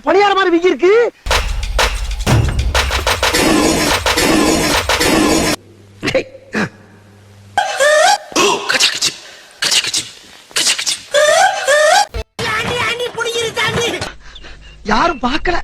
பணியார மாதிரி விக்கி இருக்கு. யாரும் பார்க்கல.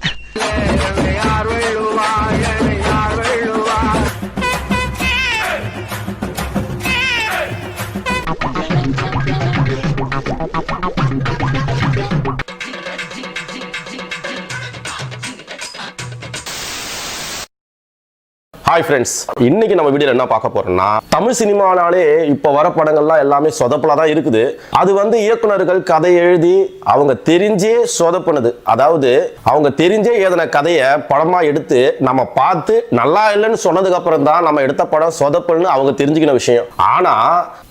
ஹாய் ஃப்ரெண்ட்ஸ், இன்னைக்கு நம்ம வீடியோல என்ன பார்க்க போறோம்னா, தமிழ் சினிமானாலே இப்ப வர படங்கள்லாம் எல்லாமே சொதப்பலா தான் இருக்குது. அது வந்து இயக்குனர்கள் கதை எழுதி அவங்க தெரிஞ்சே சொதப்புனது. அதாவது அவங்க தெரிஞ்சே ஏதன கதையை படமா எடுத்து நம்ம பார்த்து நல்லா இல்லைன்னு சொன்னதுக்கு அப்புறம் தான் நம்ம எடுத்த படம் சொதப்பல்னு அவங்க தெரிஞ்சுக்கின விஷயம். ஆனா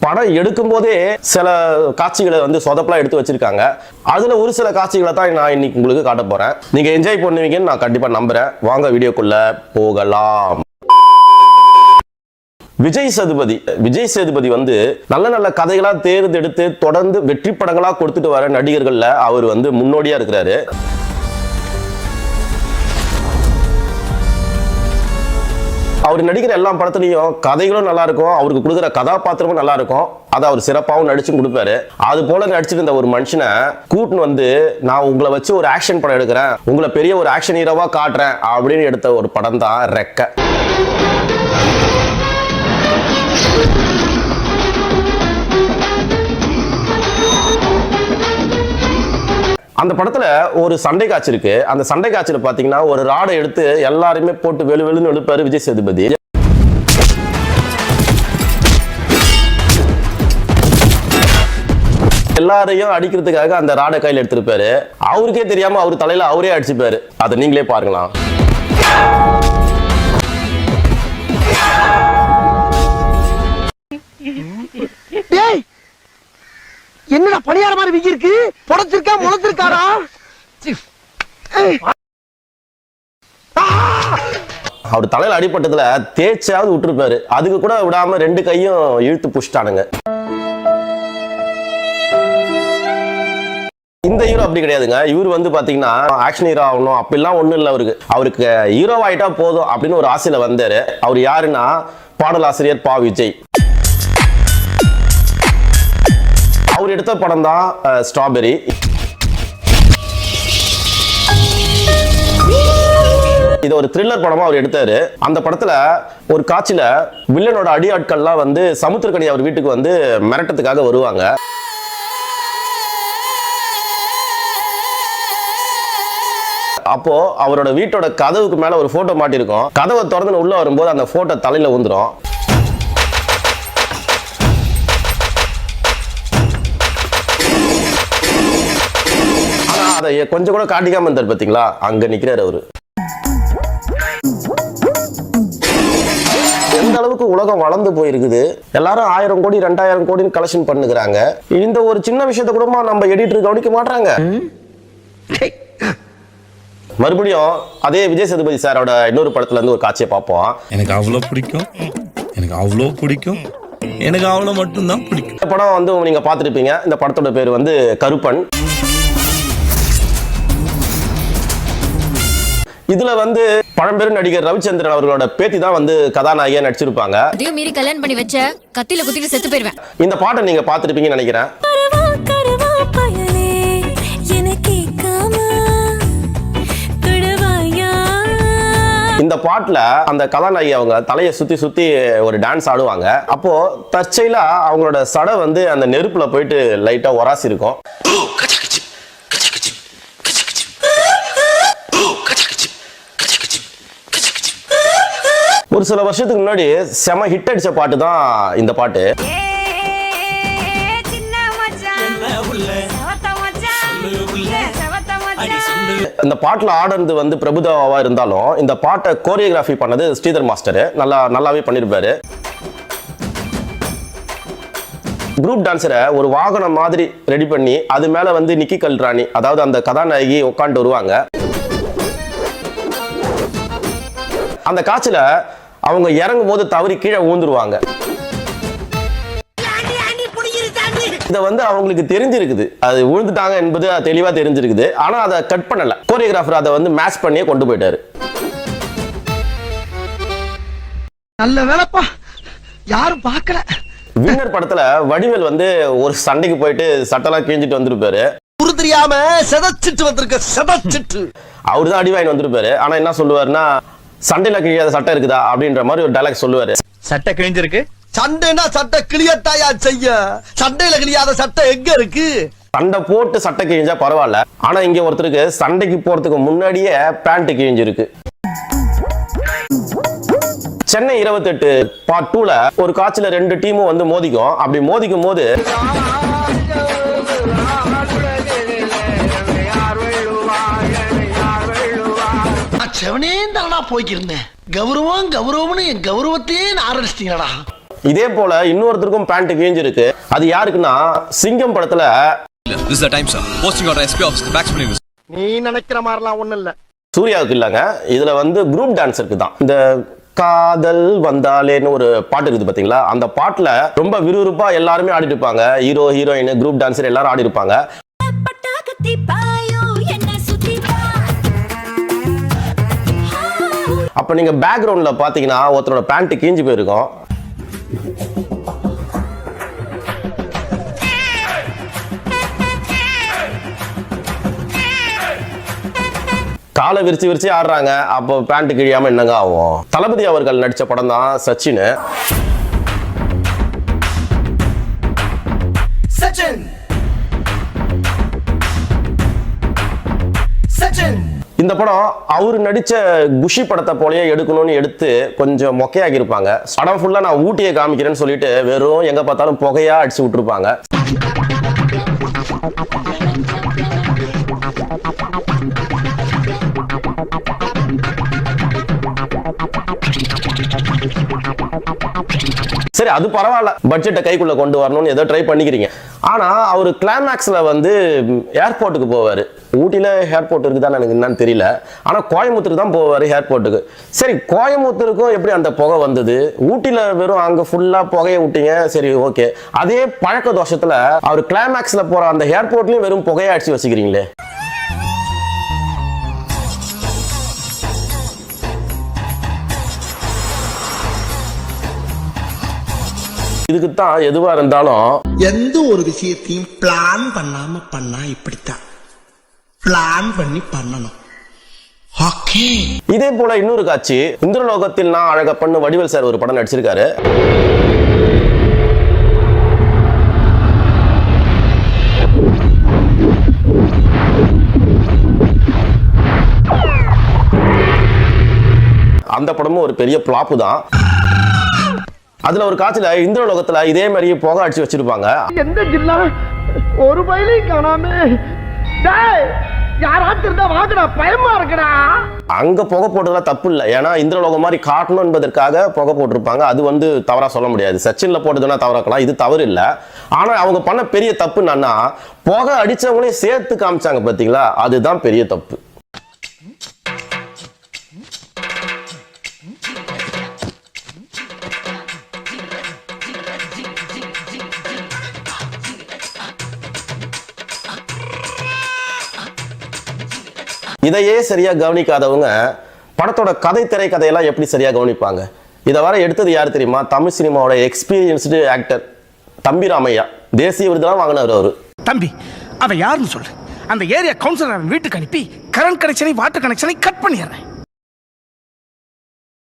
படம் எடுக்கும் போதே சில காட்சிகளை வந்து சொதப்பலா எடுத்து வச்சிருக்காங்க. அதுல ஒரு சில காட்சிகளை தான் நான் இன்னைக்கு உங்களுக்கு காட்ட போறேன். நீங்க என்ஜாய் பண்ணுவீங்கன்னு நான் கண்டிப்பா நம்புறேன். வாங்க வீடியோக்குள்ள போகலாம். விஜய் சேதுபதி வந்து நல்ல நல்ல கதைகளா தேர்ந்தெடுத்து தொடர்ந்து வெற்றி படங்களா கொடுத்துட்டு வர நடிகர்கள்ல அவர் வந்து முன்னோடியா இருக்கிறாரு. அவர் நடிக்கிற எல்லா படத்துலயும் கதைகளும் நல்லா இருக்கும், அவருக்கு கொடுக்குற கதாபாத்திரமும் நல்லா இருக்கும். அதை அவர் சிறப்பாகவும் நடிச்சும் கொடுப்பாரு. அது போல நடிச்சிட்டு இருந்த ஒரு மனுஷனை கூட்டுன்னு வந்து, நான் உங்களை வச்சு ஒரு ஆக்ஷன் படம் எடுக்கிறேன், உங்களை பெரிய ஒரு ஆக்ஷன் ஹீரோவா காட்டுறேன் அப்படின்னு எடுத்த ஒரு படம் தான் ரெக்க. அந்த படத்துல ஒரு சண்டை காட்சி இருக்கு. அந்த சண்டை காட்சியில பாத்தீங்கன்னா ஒரு ராடை எடுத்து எல்லாருமே போட்டு வெளு வெளுன்னு எழுப்பாரு விஜய் சேதுபதி. எல்லாரையும் அடிக்கிறதுக்காக அந்த ராடை கையில் எடுத்திருப்பாரு. அவருக்கே தெரியாம அவர் தலையில அவரே அடிச்சுப்பாரு. அதை நீங்களே பாருங்களா. என்னடா பணியார மாதிரி விக்கி இருக்கு? புடச்சிருக்கா முளைச்சிருக்காரா? அவர் தலையில அடிப்பட்டதுல தேய்ச்சாவது விட்டுருப்பாரு. அதுக்கு கூட விடாம ரெண்டு கையும் இழுத்து புஷ்டானுங்க. இந்த ஹீரோ அப்படி கிடையாதுங்க. இவர் வந்து பாத்தீங்கன்னா ஆக்ஷன் ஹீரோ ஆகணும் அப்படிலாம் ஒண்ணும் இல்லை. அவருக்கு ஹீரோ ஆயிட்டா போதும் அப்படின்னு ஒரு ஆசையில வந்தாரு. அவர் யாருன்னா பாடலாசிரியர் பா. விஜய். அவர் எடுத்த படம் தான் ஸ்ட்ராபெரி. இது ஒரு த்ரில்லர் படமா அவர் எடுத்தாரு. அந்த படத்துல ஒரு காட்சியில வில்லனோட அடியாட்கள்லாம் வந்து சமுத்திரக்கனி அவர் வீட்டுக்கு வந்து மிரட்டத்துக்காக வருவாங்க. அப்போ அவரோட வீட்டோட கதவுக்கு மேல ஒரு போட்டோ மாட்டிருக்கும். கதவை திறந்து உள்ள வரும்போது அந்த போட்டோ தலையில ஊந்துரும். அதை கொஞ்சம் கூட காட்டிக்காம இருந்தார் பாத்தீங்களா, அங்க நிக்கிறாரு அவரு. எந்த அளவுக்கு உலகம் வளர்ந்து போயிருக்குது. எல்லாரும் 1000 கோடி 2000 கோடின்னு கலெக்ஷன் பண்ணுகிறாங்க. இந்த ஒரு சின்ன விஷயத்த கூட நம்ம எடிட்டர் கவனிக்க மாட்டாங்க. மறுபடியும் அதே விஜய் சேதுபதி சாரோட இன்னொரு படத்துல இருந்து ஒரு காட்சியை பார்ப்போம். எனக்கு அவ்வளவு பிடிக்கும், எனக்கு அவ்வளவு பிடிக்கும், எனக்கு அவ்வளவு மட்டும்தான் பிடிக்கும். இந்த படம் வந்து நீங்க பார்த்துருப்பீங்க. இந்த படத்தோட பேர் வந்து கருப்பன். இதுல வந்து பழம்பெரும் நடிகர் ரவிச்சந்திரன் அவர்களோட பேத்தி தான் வந்து கதாநாயகியா நடிச்சிருப்பாங்க. அதையும் மீறி கல்யாணம் பண்ணி வச்ச கத்தில குத்திட்டு செத்து போயிருவேன். இந்த பாட்டை நீங்க பார்த்திருப்பீங்கன்னு நினைக்கிறேன். இந்த பாட்டுல அந்த கதாநாயகி அவங்க தலையை சுத்தி சுத்தி ஒரு டான்ஸ் ஆடுவாங்க. அப்போ தற்செயலா அவங்களோட சடை வந்து அந்த நெருப்புல போயிட்டு லைட்டா உராசி இருக்கும். ஒரு சில வருஷத்துக்கு முன்னாடி செம ஹிட் அடிச்ச பாட்டு தான் இந்த பாட்டு. இந்த பாட்டுல ஆடுறது வந்து பிரபுதேவாவா இருந்தாலும் இந்த பாட்டை கோரியோகிராஃபி பண்ணது ஸ்ரீதர் மாஸ்டர். நல்லாவே பண்ணிருப்பாரு. குரூப் டான்ஸரை ஒரு வாகனம் மாதிரி ரெடி பண்ணி அது மேல வந்து நிக்கி கல்ராணி, அதாவது அந்த கதாநாயகி உட்காந்து வருவாங்க. அந்த காட்சியில அவங்க இறங்கும் போது தவறி கீழே ஊந்துருவாங்க. இதை வந்து அவங்களுக்கு தெரிஞ்சிருக்குது, அது விழுந்துட்டாங்க என்பது தெளிவா தெரிஞ்சிருக்குது. ஆனா அதை கட் பண்ணல, கோரியோகிராஃபர் அதை வந்து மேட்ச் பண்ணியே கொண்டு போயிட்டாரு. நல்ல வேலைப்பா, யாரும் பார்க்கல. வின்னர் படத்துல வடிவேல் வந்து ஒரு சண்டைக்கு போயிட்டு சட்டெல்லாம் கிழிஞ்சிட்டு வந்திருப்பாரு. புரு தெரியாம செதச்சிட்டு வந்திருக்க, செதச்சிட்டு அவரு தான் அடி வாங்கி வந்திருப்பாரு. ஆனா என்ன சொல்லுவாருன்னா, சண்டையில கிழியாத சட்டை இருக்குதா அப்படின்ற மாதிரி ஒரு டைலாக் சொல்லுவாரு. சட்டை கிழிஞ்சிருக்கு, சண்டைனா சட்டை கிளியத்தாயா செய்ய, சண்டையில கிளியாத சட்டை எங்க இருக்கு? சண்டை போட்டு சட்டை கிழிஞ்சா பரவாயில்ல, ஆனா இங்க ஒருத்தருக்கு சண்டைக்கு போறதுக்கு முன்னாடியே பேண்ட் கிழிஞ்சிருக்கு. சென்னை 28 பார்ட் 2ல ஒரு காட்சியில 2 டீமும் வந்து மோதிக்கும். அப்படி மோதிக்கும் போது செவனேந்தானா போய்க்கிருந்தேன், கௌரவம் கௌரவம்னு என் கௌரவத்தையே ஆரம்பிச்சிட்டீங்களா. இதே போல இன்னொருத்தருக்கும் பேண்ட் கிழிஞ்சிருக்கு. அது யாருக்குன்னா, சிங்கம் படத்துல This is the time, sir. Posting order SP office. Back to news. நீ நினைக்கிற மாதிரிலாம் ஒண்ணும் இல்ல. சூர்யாவுக்கு இல்லங்க, இதுல வந்து குரூப் டான்ஸருக்கு தான். இந்த காதல் வந்தாலேன்னு ஒரு பாட்டு இருக்குது பாத்தீங்களா, அந்த பாட்டுல ரொம்ப விறுவிறுப்பா எல்லாருமே ஆடிட்டு இருப்பாங்க. ஹீரோ ஹீரோயின் குரூப் டான்ஸர் எல்லாரும் ஆடி இருப்பாங்க. அப்ப நீங்க பேக்ரவுண்ட்ல பாத்தீங்கன்னா ஒருத்தரோட பேண்ட் கிழிஞ்சு போயிருக்கும். காலை விரிச்சு விரிச்சு ஆடுறாங்க. அப்போ பேண்ட் கிழியாம என்னங்க ஆகும்? தளபதி அவர்கள் நடிச்ச படம் தான் சச்சின். இந்த படம் அவரு நடிச்ச குஷி படத்தை போலயே எடுக்கணும்னு எடுத்து கொஞ்சம் மொக்கையாகி இருப்பாங்க. படம் ஃபுல்லா நான் ஊட்டியை காமிக்கிறேன்னு சொல்லிட்டு வெறும் எங்க பார்த்தாலும் புகையா அடிச்சு விட்டுருப்பாங்க. சரி, அது பரவாயில்ல, பட்ஜெட்டை கைக்குள்ள கொண்டு வரணும்னு ஏதோ ட்ரை பண்ணிக்கிறீங்க. ஆனா அவரு கிளைமேக்ஸ்ல வந்து ஏர்போர்ட்டுக்கு போவாரு. ஊட்டியில ஏர்போர்ட் இருக்குதான்னு எனக்கு என்னன்னு தெரியல, ஆனா கோயம்புத்தூருக்கு தான் போவாரு ஏர்போர்ட்டுக்கு. சரி, கோயம்புத்தூருக்கும் எப்படி அந்த புகை வந்தது? ஊட்டியில வெறும் அங்க ஃபுல்லா புகையை விட்டீங்க, சரி ஓகே. அதே பழக்க தோஷத்துல அவர் கிளைமேக்ஸ்ல போற அந்த ஏர்போர்ட்லயும் வெறும் புகையை அடிச்சு வச்சுக்கிறீங்களே. இதுக்கு தான் எதுவா இருந்தாலும் எந்த ஒரு விஷயத்தையும் பிளான் பண்ணாம பண்ணா இப்படித்தான். பிளான் பண்ணி பண்ணணும். ஓகே. இதே போல இன்னொரு காட்சி, இந்திரலோகத்தில் நான் அழகப்பன்னு வடிவேல் சார் ஒரு படம் நடிச்சிருக்காரு. அந்த படமும் ஒரு பெரிய பிளாப்பு தான். அதுல ஒரு காட்சியில இந்திரலோகத்துல இதே மாதிரி புகை அடிச்சு வச்சிருப்பாங்க. எந்த ஜில்லா ஒரு பயிலையும் காணாம, யாராச்சும் இருந்தா வாங்கடா, பயமா இருக்குடா. அங்க புகை போட்டதெல்லாம் தப்பு இல்லை, ஏன்னா இந்திரலோகம் மாதிரி காட்டணும் என்பதற்காக புகை போட்டிருப்பாங்க. அது வந்து தவறா சொல்ல முடியாது. சச்சின்ல போட்டதுன்னா தவறாக்கலாம், இது தவறு இல்லை. ஆனா அவங்க பண்ண பெரிய தப்பு என்னன்னா, புகை அடிச்சவங்களையும் சேர்த்து காமிச்சாங்க பாத்தீங்களா, அதுதான் பெரிய தப்பு. இதையே சரியா கவனிக்காதவங்க படத்தோட கதை திரைக்கதையெல்லாம் எப்படி சரியா கவனிப்பாங்க? இதை வர எடுத்தது யார் தெரியுமா? தமிழ் சினிமாவோட எக்ஸ்பீரியன்ஸ்டு ஆக்டர் தம்பி ராமையா. தேசிய விருதெல்லாம் வாங்கினார் அவரு. தம்பி, அவ யாருன்னு சொல்லு. அந்த ஏரியா கவுன்சிலர் வீட்டுக்கு அனுப்பி கரண்ட் கனெக்ஷனை வாட்டர் கனெக்ஷனை கட் பண்ணிடுறேன்.